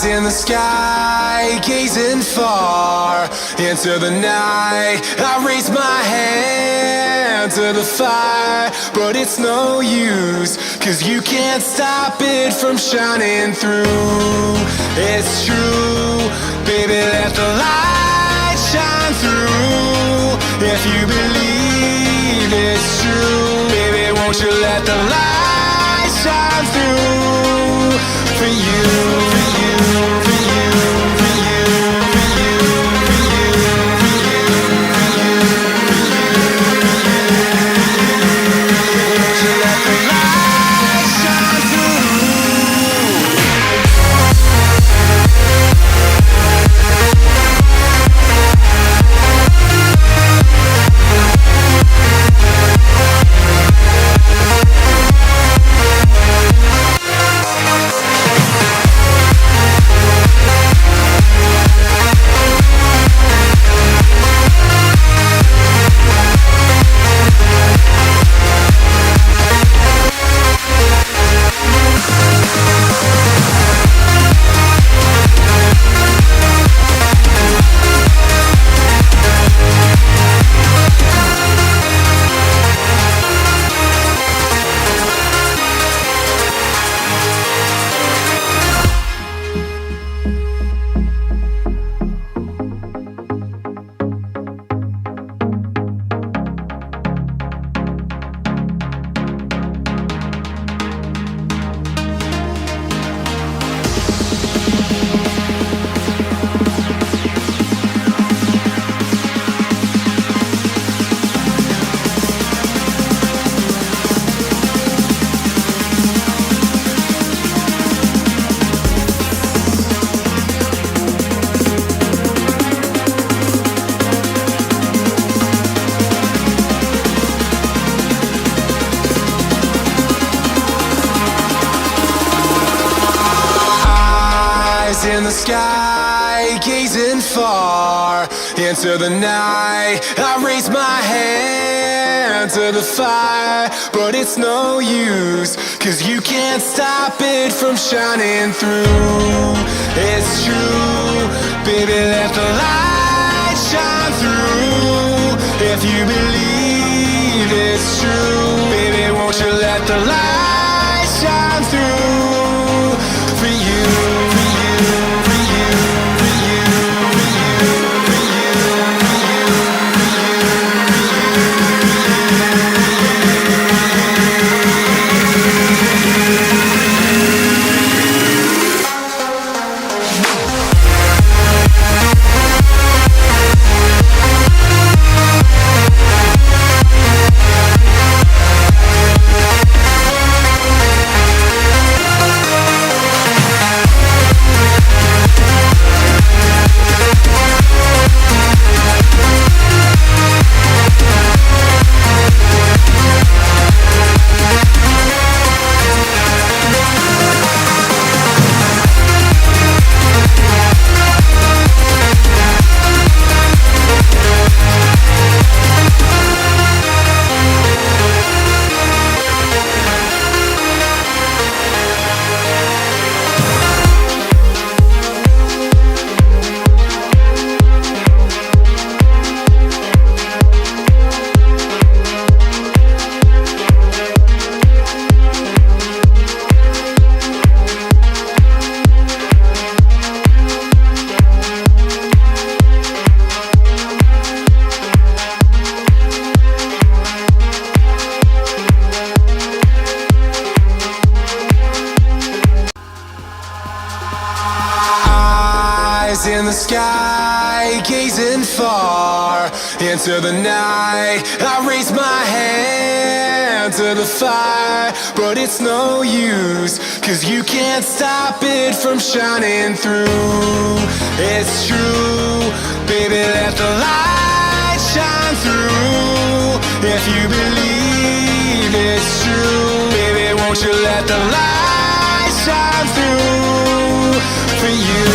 In the sky, gazing far into the night, I raise my hand to the fire, but it's no use, 'cause you can't stop it from shining through. It's true, baby, let the light shine through. If you believe it's true, baby, won't you let the light shine through for you, for you, for you, for you, for you, for you, for you, for you, won't you let the light shine through? In the sky, gazing far into the night, I raise my hand to the fire, but it's no use, 'cause you can't stop it from shining through. It's true, baby, let the light shine through. If you believe it's true, baby, won't you let the light shine through for you, for you, for you, for you, for you, for you, for you, for in the sky, gazing far into the night, I raise my hand to the fire, but it's no use, 'cause you can't stop it from shining through. It's true, baby, let the light shine through. If you believe it's true, baby, won't you let the light shine through for you.